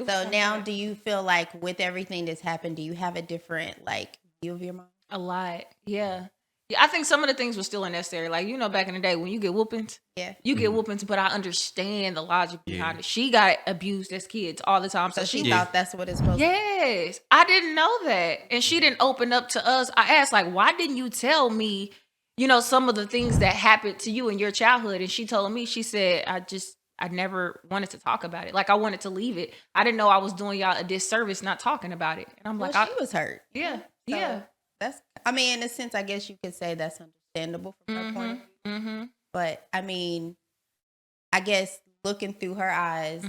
So now, do you feel like with everything that's happened, do you have a different like view of your mom? A lot, yeah. Yeah, I think some of the things were still unnecessary. Like, back in the day when you get whoopings, you get whoopings, but I understand the logic behind it. She got abused as kids all the time. So she thought that's what it's supposed to be. Yes. I didn't know that. And she didn't open up to us. I asked, like, why didn't you tell me, some of the things that happened to you in your childhood? And she told me, she said, I never wanted to talk about it. Like, I wanted to leave it. I didn't know I was doing y'all a disservice not talking about it. And I'm like, she was hurt. Yeah. So yeah. In a sense, I guess you could say that's understandable from her point of view. Mm-hmm. But I guess looking through her eyes,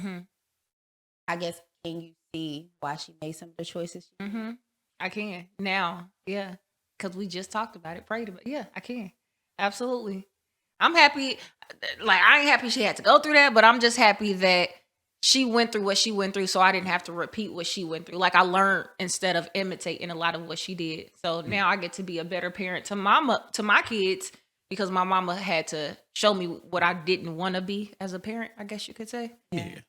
I guess, can you see why she made some of the choices she made? I can now. Yeah. Because we just talked about it, prayed about it. Yeah, I can. Absolutely. I'm happy. Like, I ain't happy she had to go through that, but I'm just happy that she went through what she went through, so I didn't have to repeat what she went through. Like, I learned instead of imitating a lot of what she did. So now I get to be a better parent to my kids, because my mama had to show me what I didn't want to be as a parent, I guess you could say. Yeah.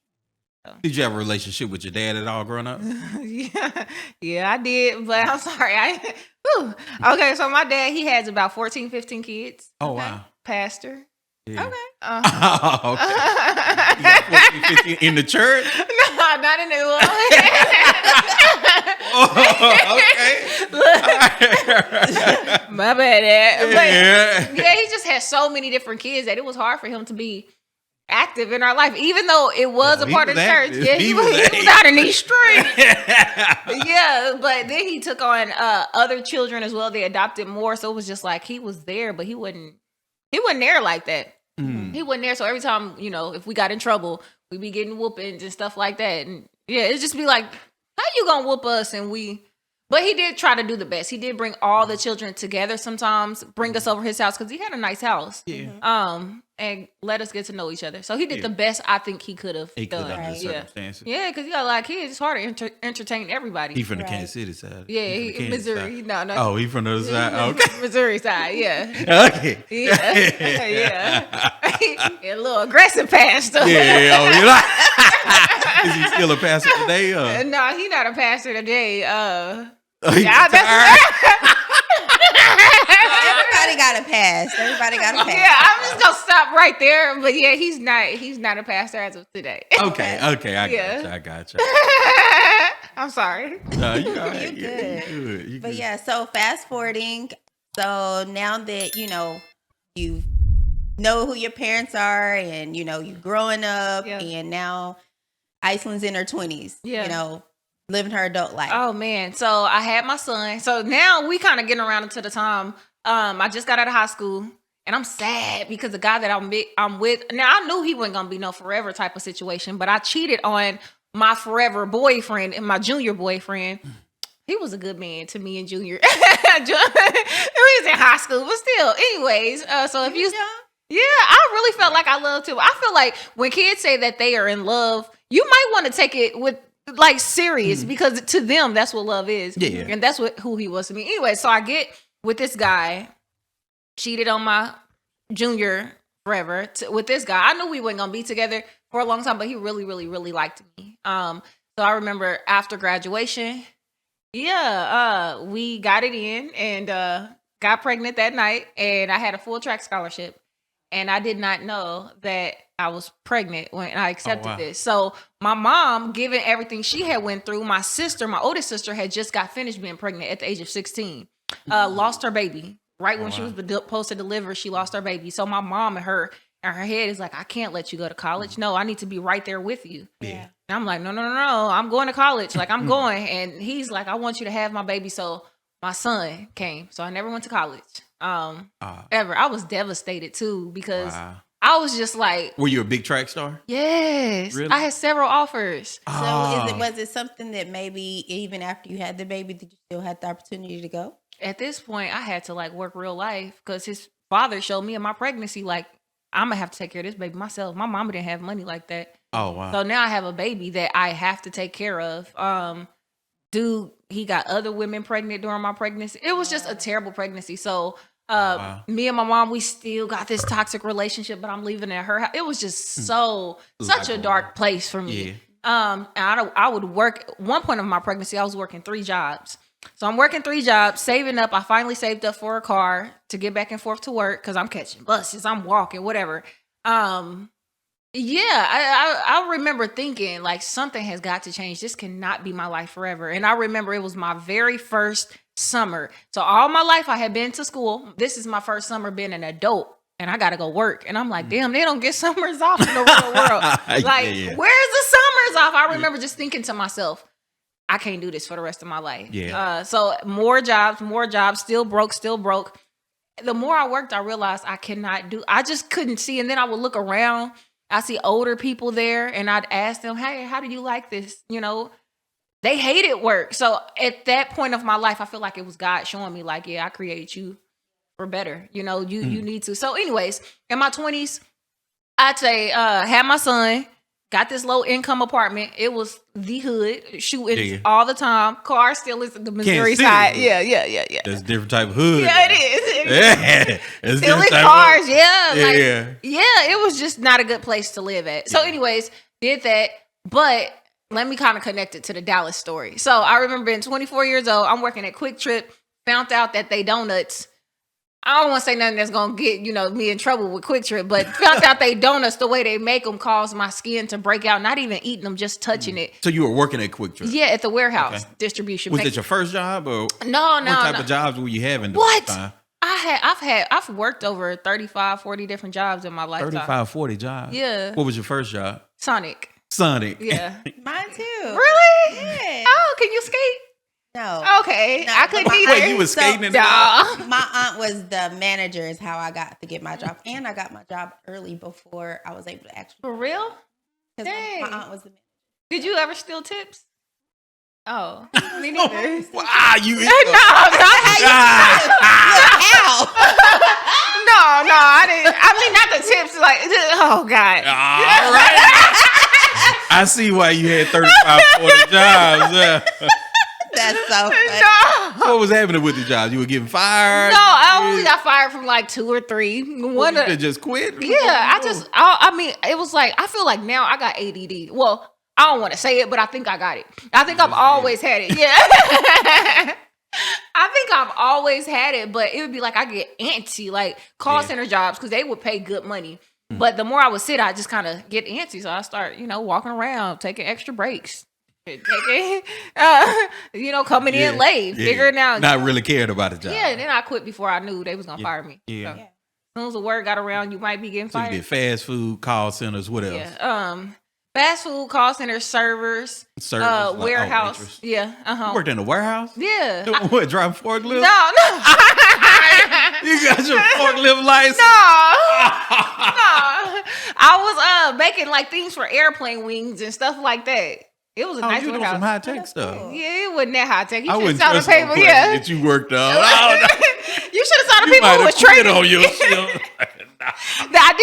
So. Did you have a relationship with your dad at all growing up? Yeah, I did. But I'm sorry. Okay, so my dad, he has about 14, 15 kids. Oh, wow. Pastor. Yeah. Okay. Okay. You got 14, 15 in the church? No, not in the Okay. My bad, Dad. But, yeah, he just had so many different kids that it was hard for him to be active in our life, even though it was a part of the church. Yeah, he was out in these streets. Yeah, but then he took on other children as well. They adopted more, so it was just like he was there, but he wasn't there like that. He wasn't there. So every time, if we got in trouble, we'd be getting whoopings and stuff like that. And yeah, it'd just be like, how you gonna whoop us? But he did try to do the best. He did bring all the children together sometimes, bring us over his house, because he had a nice house. Yeah. And let us get to know each other. So he did the best I think he could have done. Under circumstances. Yeah, because you got a lot of kids. It's hard to entertain everybody. He from the Kansas City side. Yeah, Missouri. No. Oh, he from the other side? Okay. Missouri side, yeah. Okay. Yeah. A little aggressive pastor. Yeah. Oh, you like? Is he still a pastor today? No, he's not a pastor today. Everybody got a pass. Yeah, I'm just gonna stop right there. But yeah, he's not a pastor as of today. Okay, I got you. I'm sorry. No, you all right. You good. But yeah, so fast forwarding. So now that you know who your parents are, and you growing up, and now Icelynn's in her 20s. Yeah. Living her adult life. Oh man. So I had my son. So now we kind of getting around into the time. I just got out of high school, and I'm sad because the guy that I'm with now, I knew he wasn't gonna be no forever type of situation, but I cheated on my forever boyfriend and my junior boyfriend. He was a good man to me in junior. He was in high school, but still. Anyways, so if you, I really felt like I loved him. I feel like when kids say that they are in love, you might want to take it with like serious, because to them that's what love is. Yeah. And that's who he was to me. Anyway, so I get with this guy, cheated on my junior forever with this guy. I knew we weren't gonna be together for a long time, but he really, really, really liked me. So I remember after graduation, we got it in and got pregnant that night, and I had a full track scholarship. And I did not know that I was pregnant when I accepted this. So my mom, given everything she had went through, my oldest sister, had just got finished being pregnant at the age of 16. Lost her baby right when she was supposed to deliver. She lost her baby. So my mom and her head is like, I can't let you go to college. No, I need to be right there with you. Yeah. And I'm like, no, I'm going to college. Like, I'm going. And he's like, I want you to have my baby. So my son came. So I never went to college. Ever. I was devastated too, because I was just like, were you a big track star? Yes. Really? I had several offers. So was it something that maybe even after you had the baby, did you still have the opportunity to go? At this point, I had to like work real life, because his father showed me in my pregnancy, like, I'm gonna have to take care of this baby myself. My mama didn't have money like that. Oh, wow. So now I have a baby that I have to take care of. Dude, he got other women pregnant during my pregnancy. It was just a terrible pregnancy. So me and my mom, we still got this toxic relationship, but I'm leaving at her house. It was just such a dark place for me. I would work. One point of my pregnancy, I was working 3 jobs. So I'm working 3 jobs, saving up. I finally saved up for a car to get back and forth to work because I'm catching buses, I'm walking, whatever. Yeah, I remember thinking like something has got to change. This cannot be my life forever. And I remember it was my very first summer. So all my life I had been to school. This is my first summer being an adult. And I got to go work. And I'm like, damn, they don't get summers off in the real world. Like, where's the summers off? I remember just thinking to myself, I can't do this for the rest of my life. Yeah. So more jobs, still broke. The more I worked, I realized I just couldn't see. And then I would look around. I see older people there and I'd ask them, hey, how do you like this? You know, they hated work. So at that point of my life, I feel like it was God showing me like, yeah, I created you for better. You know, you need to. So anyways, in my 20s, I'd say, had my son, got this low income apartment. It was the hood, shooting all the time. Car still is the Missouri side. Yeah. That's a different type of hood. Yeah, it is. It's still in cars. It was just not a good place to live at. So anyways, did that. But let me kind of connect it to the Dallas story. So I remember being 24 years old. I'm working at Quick Trip. Found out that they donuts. I don't want to say nothing that's going to get, me in trouble with Quick Trip, but found out they donuts, the way they make them, caused my skin to break out. Not even eating them, just touching it. So you were working at Quick Trip? Yeah, at the warehouse distribution. Was it your first job or No. What type of jobs were you having? What? I've worked over 35, 40 different jobs in my lifetime. 35, 40 jobs? Yeah. What was your first job? Sonic. Yeah. Mine too. Really? Yeah. Oh, can you skate? No. Okay. No, I couldn't but either. Wait, you was skating in My aunt was the manager is how I got to get my job. And I got my job early before I was able to actually. For real? Because Dang. my aunt was the manager. Did you ever steal tips? Oh, me neither. Wow, you No, I didn't. I mean, not the tips. Like, oh God. All right. I see why you had 35, 40 jobs. That's so funny. No. What was happening with the jobs? You were getting fired? No, I only got fired from like 2 or 3. One you could just quit? Yeah, I mean, it was like, I feel like now I got ADD. Well, I don't want to say it, but I think I got it. I think I've always had it. Yeah. I think I've always had it, but it would be like I get antsy, like call center jobs, because they would pay good money. But the more I would sit, I just kind of get antsy. So I start, walking around, taking extra breaks. Coming in late, figuring out. Not really cared about the job. Yeah, then I quit before I knew they was going to fire me. Yeah. So, as soon as the word got around, you might be getting fired. So you did fast food, call centers, what else? Yeah. Fast food, call centers, servers, warehouse. You worked in a warehouse? Yeah. What, driving forklift? No. You got your forklift license? No. I was making like things for airplane wings and stuff like that. It was a nice you warehouse. Some high tech stuff. Cool. Yeah, it wasn't that high tech. You I should have wouldn't saw the trust paper. no that you worked on. You should have saw the people who was trading. On your shit. I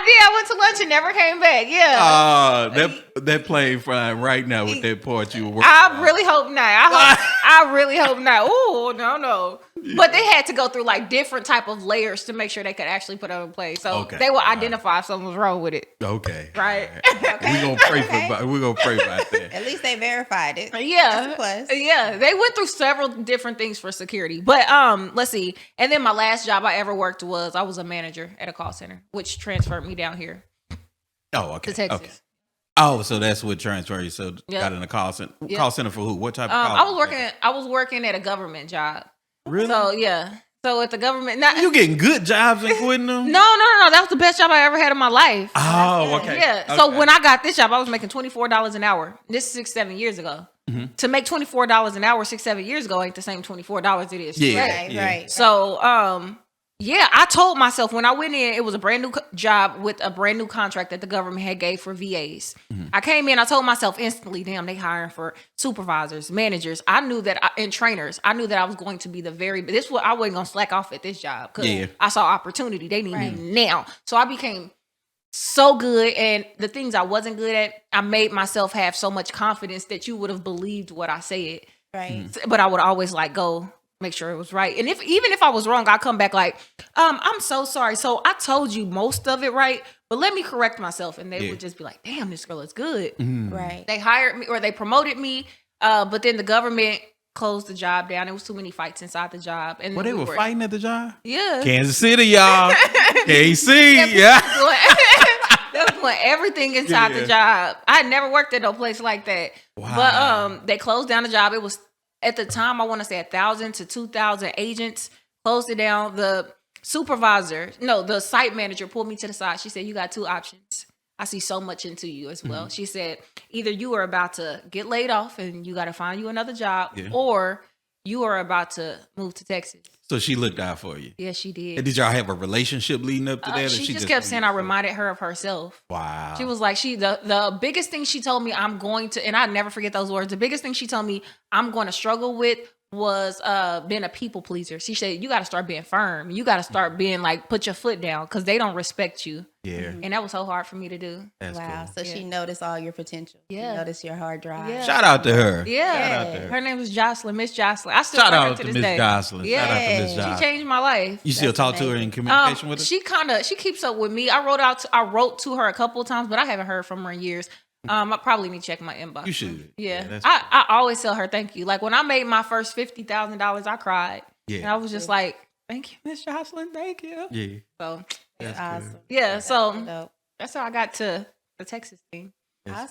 did. I went to lunch and never came back. Yeah. That plane flying right now with that part you were working I really hope not. I really hope not. Oh, no. But they had to go through like different type of layers to make sure they could actually put it in place. So they will identify if something was wrong with it. Okay. Right. Okay. We're gonna pray about that. At least they verified it. Yeah. That's a plus. Yeah. They went through several different things for security. But let's see. And then my last job I ever worked was I was a manager at a call center, which transferred me down here. Oh, okay. To Texas. Okay. Oh, so that's what transferred you. So got in a call center. Yep. Call center for who? What type of call? I was working at a government job. Really? So yeah. So at the government, you getting good jobs and quitting them? No. That was the best job I ever had in my life. Oh, okay. Yeah. Okay. So when I got this job, I was making $24 an hour. This is 6-7 years ago. Mm-hmm. To make $24 an hour 6-7 years ago ain't the same $24 it is. Yeah. Right. So I told myself when I went in, it was a brand new job with a brand new contract that the government had gave for VAs. Mm-hmm. I came in, I told myself instantly, damn, they hiring for supervisors, managers. I knew that, and trainers. I knew that I was going to be I wasn't going to slack off at this job because I saw opportunity. They need me now. So I became so good. And the things I wasn't good at, I made myself have so much confidence that you would have believed what I said. Right. But I would always go make sure it was right. And even if I was wrong, I'll come back like, I'm so sorry. So I told you most of it right, but let me correct myself. And they would just be like, damn, this girl is good. Right. They hired me or they promoted me. But then the government closed the job down. There was too many fights inside the job. And Well, they were fighting at the job? Yeah. Kansas City, y'all. KC, yeah. They were doing everything inside the job. I had never worked at no place like that. Wow. But they closed down the job. It was at the time, I want to say 1,000 to 2,000 agents closed it down. The site manager pulled me to the side. She said, you got two options. I see so much into you as well. She said, either you are about to get laid off and you got to find you another job, or you are about to move to Texas. So she looked out for you. Yeah, she did. And did y'all have a relationship leading up to that? She just kept saying I reminded her of herself. Wow. She was like, the biggest thing she told me I'm going to, and I never forget those words. The biggest thing she told me I'm going to struggle with was being a people pleaser. She said, you got to start being firm. You got to start being like, put your foot down because they don't respect you. Yeah. And that was so hard for me to do. That's Wow. cool. So she noticed all your potential. Yeah. She noticed your hard drive. Yeah. Shout out to her. Yeah. Shout out to her. Her name was Jocelyn, Miss Jocelyn. I still Shout talk her out to to this Miss day. Jocelyn. Yeah. Shout out to Miss Jocelyn. She changed my life. You still talk to her in communication with her? She keeps up with me. I wrote to her a couple of times, but I haven't heard from her in years. I probably need to check my inbox. You should. Yeah. That's I always tell her thank you. Like when I made my first $50,000, I cried. Yeah. And I was just like, thank you, Miss Jocelyn. Thank you. Yeah. So That's Awesome. yeah, so Dope. that's how I got to the Texas thing. Yes. Awesome.